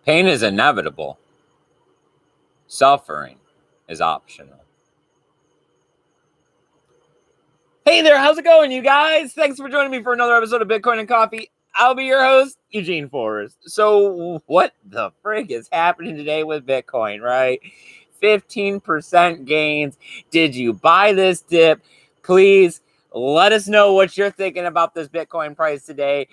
Pain is inevitable. Suffering is optional. Hey there, how's it going, you guys? Thanks for joining me for another episode of Bitcoin and Coffee. I'll be your host, Eugene Forrest. So what the frig is happening today with Bitcoin, right? 15% gains. Did you buy this dip? Please let us know what you're thinking about this Bitcoin price today.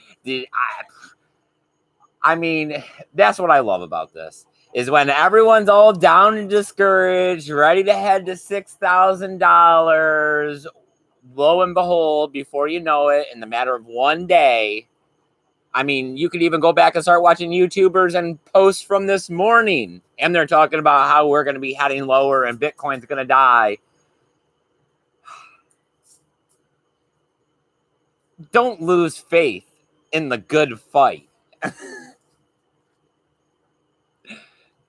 I mean, that's what I love about this. Is when everyone's all down and discouraged, ready to head to $6,000. Lo and behold, before you know it, in the matter of one day, I mean, you could even go back and start watching YouTubers and posts from this morning, and they're talking about how we're going to be heading lower and Bitcoin's going to die. Don't lose faith in the good fight.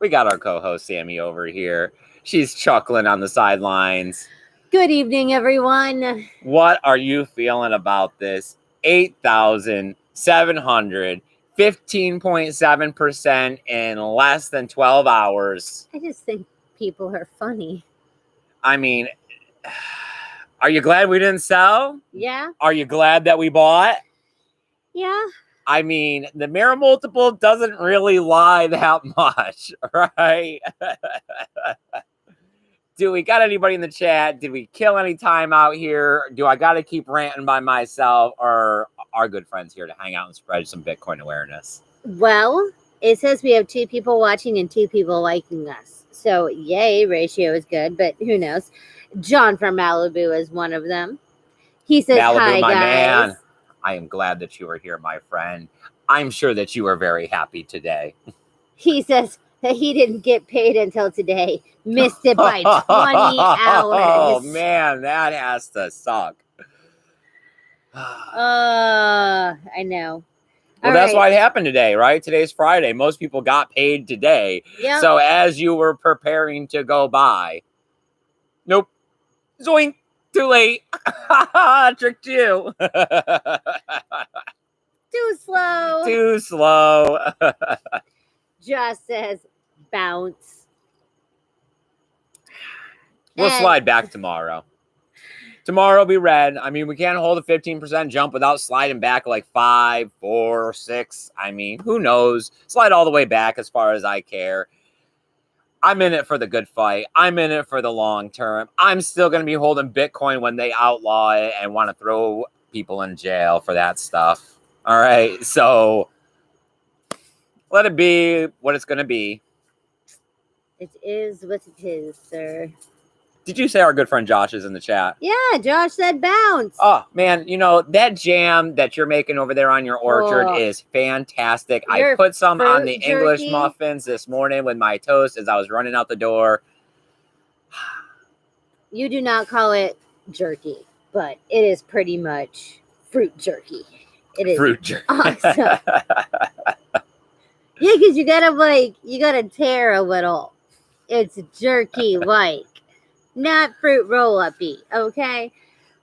We got our co-host Sammy over here. She's chuckling on the sidelines. Good evening, everyone. What are you feeling about this? 8,700, 15.7% in less than 12 hours. I just think people are funny. I mean, are you glad we didn't sell? Yeah. Are you glad that we bought? Yeah. I mean, the mirror multiple doesn't really lie that much, right? Do we got anybody in the chat? Did we kill any time out here? Do I got to keep ranting by myself? Or are good friends here to hang out and spread some Bitcoin awareness? Well, it says we have 2 people watching and 2 people liking us. So, yay, ratio is good, but who knows? John from Malibu is one of them. He says, Malibu, hi, my guys. man. I am glad that you are here, my friend. I'm sure that you are very happy today. He says that he didn't get paid until today. Missed it by 20 hours. Oh, man, that has to suck. I know. Well, that's why it happened today, right? Today's Friday. Most people got paid today. Yep. So as you were preparing to go by, nope, zoink, too late. Tricked you. Too slow. Too slow. Just says bounce. We'll slide back tomorrow. Tomorrow will be red. I mean, we can't hold a 15% jump without sliding back like 5, 4, 6. I mean, who knows? Slide all the way back as far as I care. I'm in it for the good fight. I'm in it for the long term. I'm still going to be holding Bitcoin when they outlaw it and want to throw people in jail for that stuff. All right. So let it be what it's going to be. It is what it is, sir. Did you say our good friend Josh is in the chat? Yeah, Josh said bounce. Oh, man, you know, that jam that you're making over there on your orchard is fantastic. I put some on the English muffins this morning with my toast as I was running out the door. You do not call it jerky, but it is pretty much fruit jerky. It is fruit jerky. Awesome. Yeah, because you gotta tear a little. It's jerky like. Not fruit roll-up-y, okay?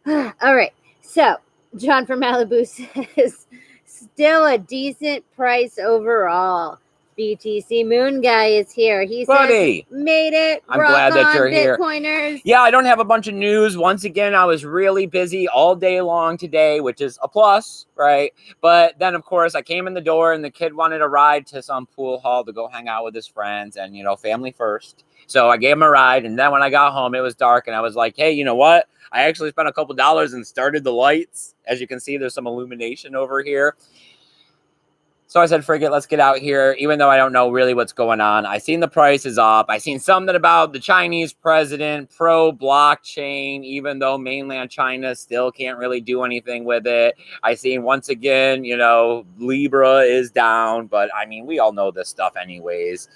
All right. So, John from Malibu says, still a decent price overall. BTC Moon Guy is here. He says, made it. I'm glad that you're Bitcoiners. Here. Yeah, I don't have a bunch of news. Once again, I was really busy all day long today, which is a plus, right? But then, of course, I came in the door and the kid wanted a ride to some pool hall to go hang out with his friends and, you know, family first. So I gave him a ride. And then when I got home, it was dark. And I was like, hey, you know what? I actually spent a couple dollars and started the lights. As you can see, there's some illumination over here. So I said, frig it, let's get out here, even though I don't know really what's going on. I seen the prices up. I seen something about the Chinese president, pro-blockchain, even though mainland China still can't really do anything with it. I seen, once again, you know, Libra is down. But, I mean, we all know this stuff anyways.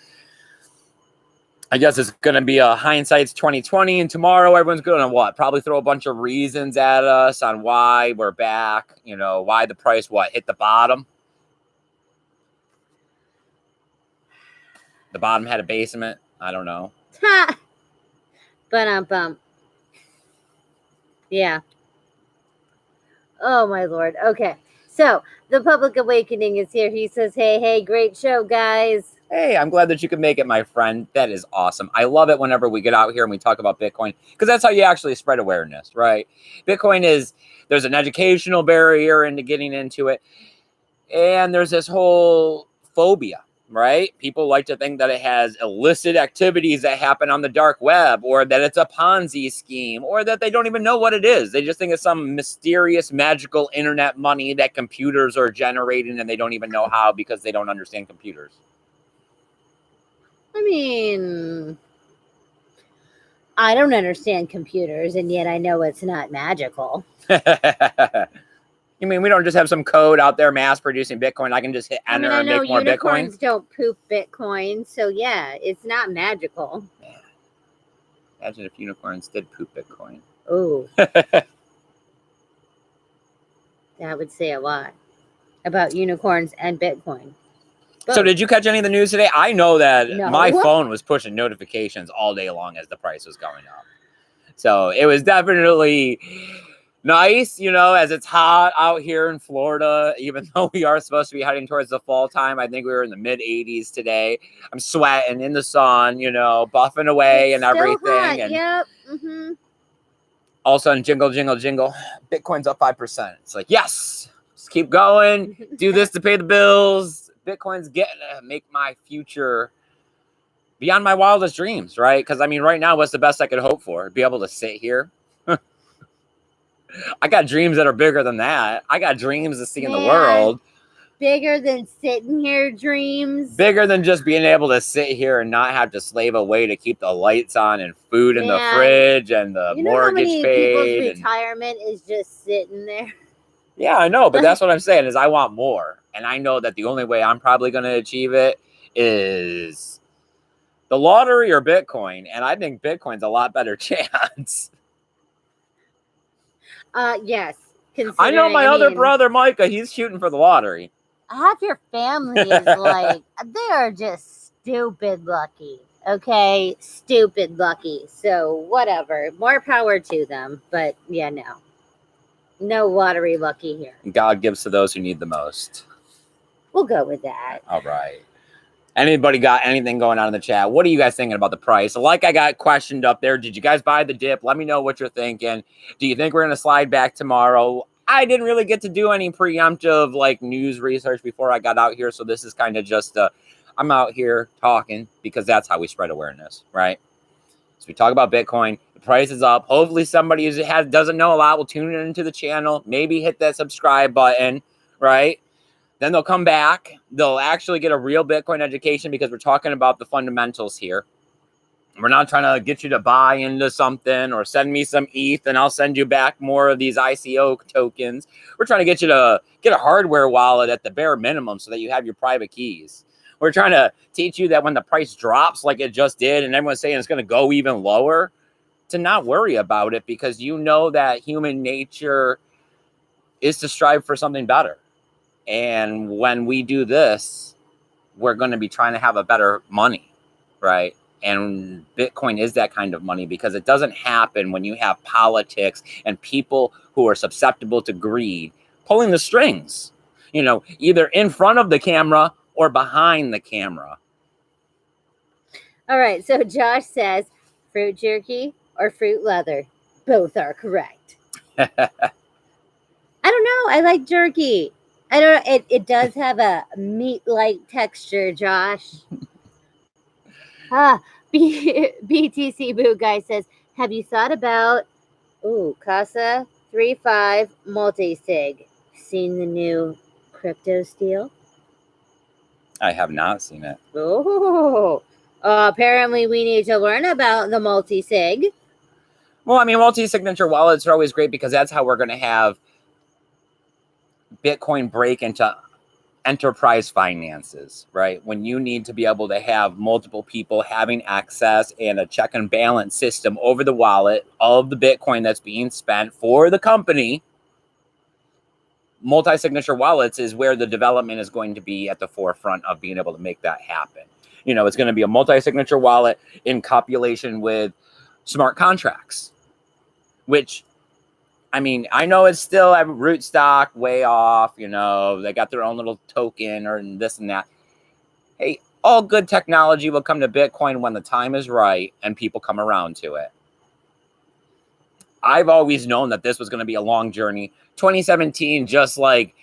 I guess it's going to be a hindsight's 2020. And tomorrow, everyone's going to what? Probably throw a bunch of reasons at us on why we're back. You know, why the price, hit the bottom. The bottom had a basement. I don't know. Ha! Bum. Yeah. Oh, my Lord. Okay. So, the Public Awakening is here. He says, hey, great show, guys. Hey, I'm glad that you could make it, my friend. That is awesome. I love it whenever we get out here and we talk about Bitcoin because that's how you actually spread awareness, right? Bitcoin there's an educational barrier into getting into it. And there's this whole phobia, right? People like to think that it has illicit activities that happen on the dark web, or that it's a Ponzi scheme, or that they don't even know what it is. They just think it's some mysterious, magical internet money that computers are generating and they don't even know how because they don't understand computers. I mean, I don't understand computers, and yet I know it's not magical. You mean we don't just have some code out there mass producing Bitcoin? I can just hit enter I and know make more unicorns Bitcoin? don't poop Bitcoin, so yeah, it's not magical. Man, imagine if unicorns did poop Bitcoin. Oh, that would say a lot about unicorns and Bitcoin. So did you catch any of the news today? I know that my No. phone was pushing notifications all day long as the price was going up. So it was definitely nice, as it's hot out here in Florida, even though we are supposed to be heading towards the fall time. I think we were in the mid 80s today. I'm sweating in the sun, buffing away It's and still everything. hot. And Yep. Mm-hmm. all of a sudden, jingle, jingle, jingle. Bitcoin's up 5%. It's like, yes, just keep going. Do this to pay the bills. Bitcoin's getting to make my future beyond my wildest dreams, right? Because, right now, what's the best I could hope for? Be able to sit here. I got dreams that are bigger than that. I got dreams of seeing the world. Bigger than sitting here dreams. Bigger than just being able to sit here and not have to slave away to keep the lights on and food in the fridge and the mortgage paid. People's retirement is just sitting there. Yeah, I know, but that's what I'm saying is I want more. And I know that the only way I'm probably going to achieve it is the lottery or Bitcoin. And I think Bitcoin's a lot better chance. Yes. I know my other brother, Micah, he's shooting for the lottery. Half your family is like, they are just stupid lucky. Okay? Stupid lucky. So, whatever. More power to them. But, yeah, no. No lottery lucky here. God gives to those who need the most. We'll go with that. All right. Anybody got anything going on in the chat? What are you guys thinking about the price? Like I got questioned up there. Did you guys buy the dip? Let me know what you're thinking. Do you think we're going to slide back tomorrow? I didn't really get to do any preemptive news research before I got out here. So this is kind of just I'm out here talking because that's how we spread awareness, right? So we talk about Bitcoin. The price is up. Hopefully somebody who doesn't know a lot will tune into the channel. Maybe hit that subscribe button, right? Then they'll come back. They'll actually get a real Bitcoin education because we're talking about the fundamentals here. We're not trying to get you to buy into something or send me some ETH and I'll send you back more of these ICO tokens. We're trying to get you to get a hardware wallet at the bare minimum so that you have your private keys. We're trying to teach you that when the price drops like it just did and everyone's saying it's going to go even lower, to not worry about it because you know that human nature is to strive for something better. And when we do this, we're going to be trying to have a better money, right? And Bitcoin is that kind of money because it doesn't happen when you have politics and people who are susceptible to greed pulling the strings, either in front of the camera or behind the camera. All right. So Josh says fruit jerky or fruit leather. Both are correct. I don't know. I like jerky. I don't know. It does have a meat-like texture, Josh. BTC Boo Guy says, have you thought about Casa 3.5 multi-sig? Seen the new crypto steel? I have not seen it. Oh, apparently we need to learn about the multi-sig. Well, multi-signature wallets are always great because that's how we're going to have Bitcoin break into enterprise finances, right? When you need to be able to have multiple people having access and a check and balance system over the wallet of the Bitcoin that's being spent for the company, multi-signature wallets is where the development is going to be at the forefront of being able to make that happen. It's going to be a multi-signature wallet in copulation with smart contracts, which I know it's still a root stock way off, they got their own little token or this and that. Hey, all good technology will come to Bitcoin when the time is right and people come around to it. I've always known that this was going to be a long journey. 2017, just like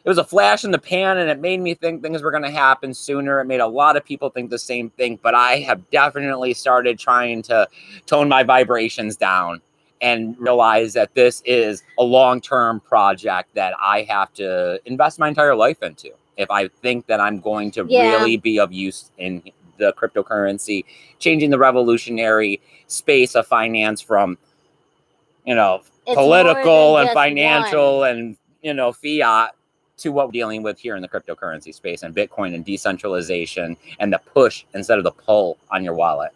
it was a flash in the pan, and it made me think things were going to happen sooner. It made a lot of people think the same thing, but I have definitely started trying to tone my vibrations down and realize that this is a long-term project that I have to invest my entire life into if I think that I'm going to really be of use in the cryptocurrency, changing the revolutionary space of finance from, it's political and financial and, fiat to what we're dealing with here in the cryptocurrency space and Bitcoin and decentralization and the push instead of the pull on your wallet.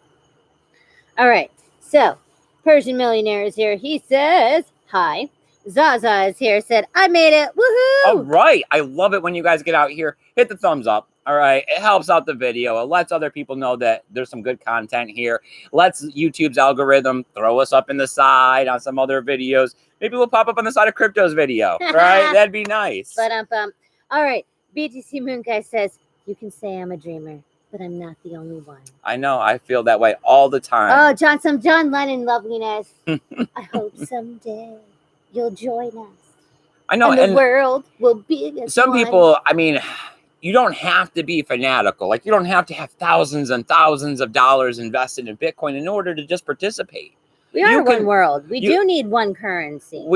All right. So Persian Millionaire is here. He says, hi. Zaza is here, said, I made it. Woohoo! All right. I love it when you guys get out here. Hit the thumbs up. All right. It helps out the video. It lets other people know that there's some good content here. Lets YouTube's algorithm throw us up in the side on some other videos. Maybe we'll pop up on the side of Crypto's video, right? That'd be nice. All right. BTC Moon Guy says, you can say I'm a dreamer, but I'm not the only one. I know. I feel that way all the time. Oh, some John Lennon loveliness. I hope someday you'll join us. I know. And the world will be as some one. People, you don't have to be fanatical. Like, you don't have to have thousands and thousands of dollars invested in Bitcoin in order to just participate. We are one world. We do need one currency.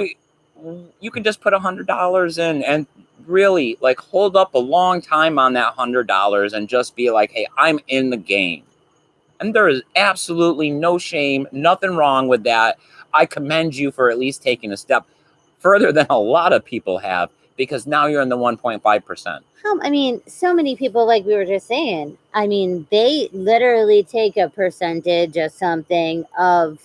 You can just put $100 in and really hold up a long time on that $100 and just be like, hey, I'm in the game. And there is absolutely no shame, nothing wrong with that. I commend you for at least taking a step further than a lot of people have, because now you're in the 1.5%. So many people, like we were just saying, they literally take a percentage of something of,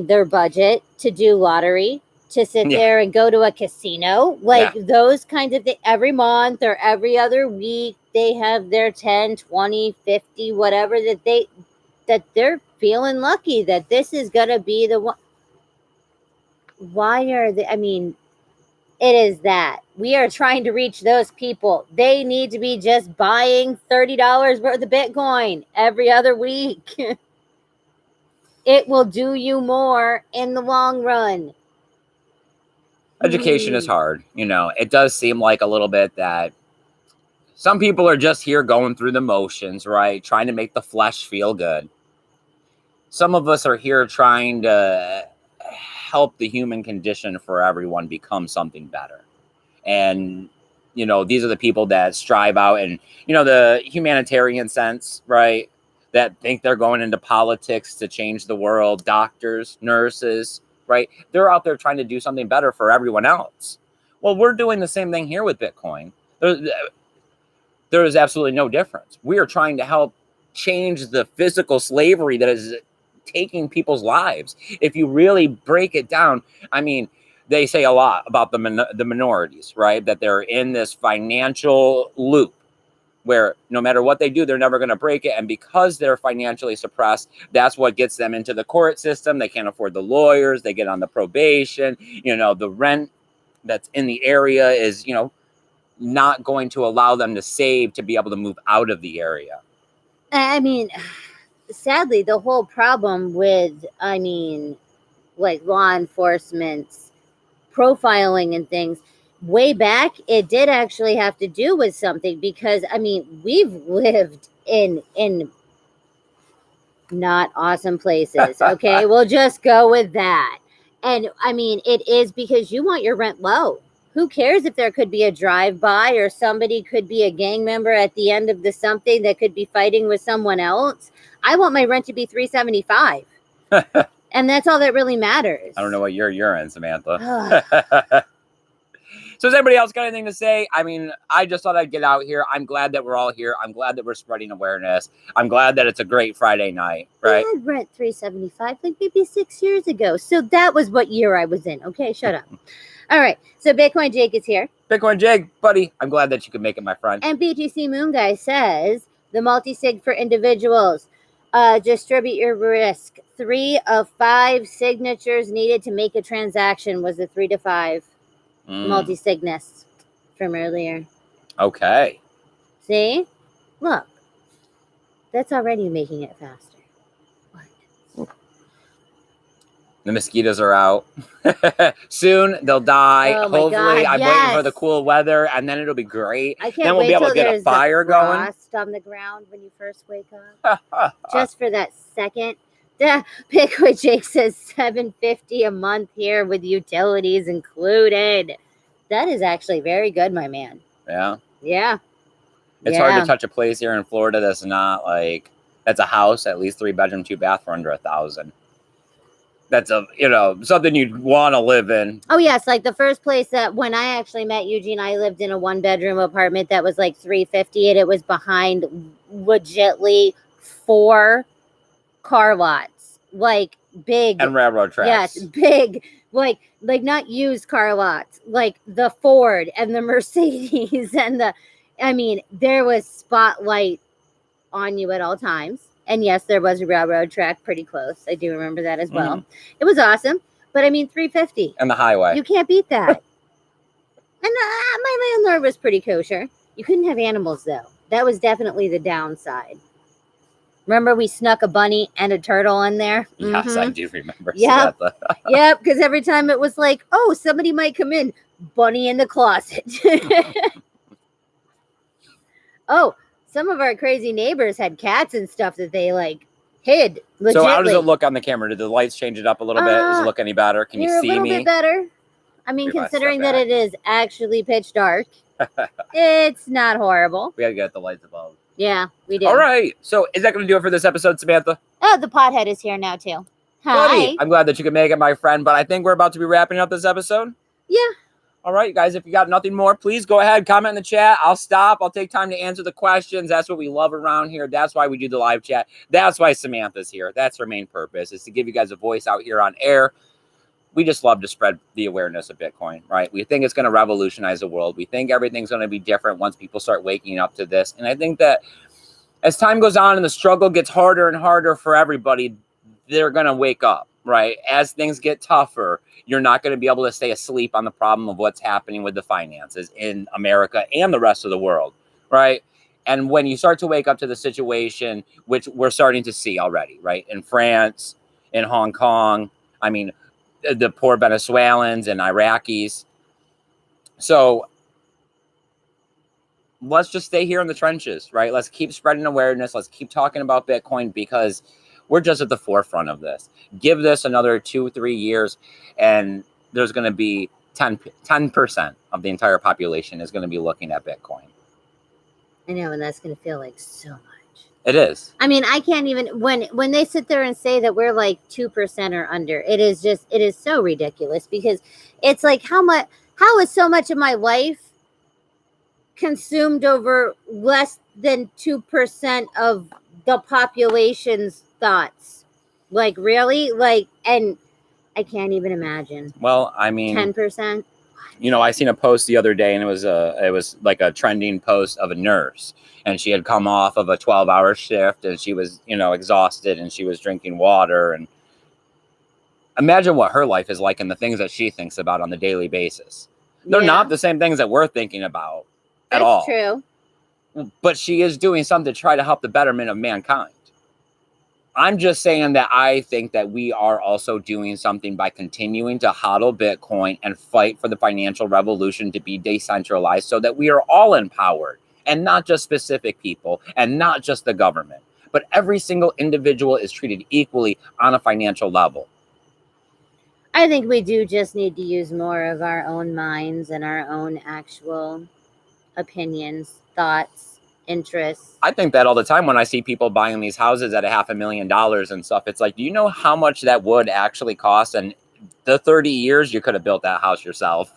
their budget to do lottery, to sit there and go to a casino, those kinds of things. Every month or every other week, they have their 10, 20, 50, whatever that they're feeling lucky that this is going to be the one. Why are they, it is that we are trying to reach those people. They need to be just buying $30 worth of Bitcoin every other week. It will do you more in the long run. Education is hard. It does seem like a little bit that some people are just here going through the motions, right? Trying to make the flesh feel good. Some of us are here trying to help the human condition for everyone become something better. And, these are the people that strive out and, the humanitarian sense, right? That think they're going into politics to change the world. Doctors, nurses, right? They're out there trying to do something better for everyone else. Well, we're doing the same thing here with Bitcoin. There is absolutely no difference. We are trying to help change the physical slavery that is taking people's lives. If you really break it down, they say a lot about the minorities, right? That they're in this financial loop where no matter what they do, they're never going to break it. And because they're financially suppressed, that's what gets them into the court system. They can't afford the lawyers. They get on the probation. The rent that's in the area is, not going to allow them to save to be able to move out of the area. Sadly, the whole problem with, law enforcement's profiling and things, way back, it did actually have to do with something, because we've lived in not awesome places. Okay, we'll just go with that. And it is because you want your rent low. Who cares if there could be a drive-by or somebody could be a gang member at the end of the something that could be fighting with someone else? I want my rent to be $375. And that's all that really matters. I don't know what you're in, Samantha. So has anybody else got anything to say? I just thought I'd get out here. I'm glad that we're all here. I'm glad that we're spreading awareness. I'm glad that it's a great Friday night, right? I had rent $375 maybe 6 years ago. So that was what year I was in. Okay, shut up. All right. So Bitcoin Jake is here. Bitcoin Jake, buddy, I'm glad that you could make it, my friend. And BTC Moon Guy says, the multi-sig for individuals. Distribute your risk. 3 of 5 signatures needed to make a transaction was the 3 to 5. Multi-signess from earlier. Okay. See? Look. That's already making it faster. What? The mosquitoes are out. Soon they'll die. Oh my Hopefully, God, I'm waiting for the yes. cool weather, and then it'll be great. I can't Then we'll wait be able till to get a there's fire a going. frost on the ground when you first wake up. Just for that second. Pickwood Jake says $7.50 a month here with utilities included. That is actually very good, my man. Yeah. Yeah. It's hard to touch a place here in Florida that's not like, that's a house, at least 3-bedroom, 2-bath for under $1,000. That's something you'd want to live in. Oh yes, like the first place that when I actually met Eugene, I lived in a 1-bedroom apartment that was like $350, and it was behind legitly 4 car lots, like big And railroad tracks. Yes, big, like not used car lots, like the Ford and the Mercedes and there was spotlight on you at all times. And yes, there was a railroad track pretty close. I do remember that as well. Mm-hmm. It was awesome. But $350. And the highway. You can't beat that. And my landlord was pretty kosher. You couldn't have animals though. That was definitely the downside. Remember we snuck a bunny and a turtle in there? Yes, mm-hmm. I do remember. Yep. Yep, because every time it was like, oh, somebody might come in. Bunny in the closet. Oh, some of our crazy neighbors had cats and stuff that they hid. Legitly. So how does it look on the camera? Did the lights change it up a little bit? Does it look any better? Can you see me? A little bit better. I mean, considering that it is actually pitch dark, it's not horrible. We got to get the lights above. Yeah, we do. All right. So is that going to do it for this episode, Samantha? Oh, the pothead is here now, too. Hi. Buddy, I'm glad that you could make it, my friend, but I think we're about to be wrapping up this episode. Yeah. All right, you guys, if you got nothing more, please go ahead, comment in the chat. I'll stop. I'll take time to answer the questions. That's what we love around here. That's why we do the live chat. That's why Samantha's here. That's her main purpose, is to give you guys a voice out here on air. We just love to spread the awareness of Bitcoin, right? We think it's going to revolutionize the world. We think everything's going to be different once people start waking up to this. And I think that as time goes on and the struggle gets harder and harder for everybody, they're going to wake up, right? As things get tougher, you're not going to be able to stay asleep on the problem of what's happening with the finances in America and the rest of the world, right? And when you start to wake up to the situation, which we're starting to see already, right? In France, in Hong Kong, I mean, the poor Venezuelans and Iraqis. So let's just stay here in the trenches, right? Let's keep spreading awareness. Let's keep talking about Bitcoin because we're just at the forefront of this. Give this another 2-3 years, and there's going to be 10% of the entire population is going to be looking at Bitcoin. I know, and that's going to feel like so much. It is. I mean, I can't even, when they sit there and say that we're like 2% or under, it is so ridiculous because it's like how is so much of my life consumed over less than 2% of the population's thoughts? Like, really? Like, and I can't even imagine. Well, I mean, 10%. You know, I seen a post the other day, and it was like a trending post of a nurse, and she had come off of a 12-hour shift, and she was, exhausted, and she was drinking water, and imagine what her life is like and the things that she thinks about on the daily basis. They're not the same things that we're thinking about at all. That's true. But she is doing something to try to help the betterment of mankind. I'm just saying that I think that we are also doing something by continuing to hodl Bitcoin and fight for the financial revolution to be decentralized so that we are all empowered, and not just specific people and not just the government, but every single individual is treated equally on a financial level. I think we do just need to use more of our own minds and our own actual opinions, thoughts, interests. I think that all the time when I see people buying these houses at $500,000 and stuff. It's like, do you know how much that would actually cost? And the 30 years you could have built that house yourself.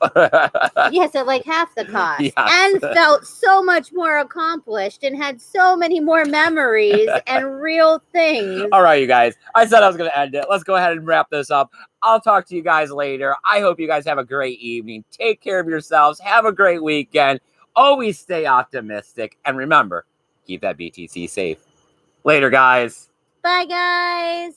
Yes, at like half the cost. Yes. And felt so much more accomplished and had so many more memories and real things. All right, you guys. I said I was going to end it. Let's go ahead and wrap this up. I'll talk to you guys later. I hope you guys have a great evening. Take care of yourselves. Have a great weekend. Always stay optimistic. And remember, keep that BTC safe. Later, guys. Bye, guys.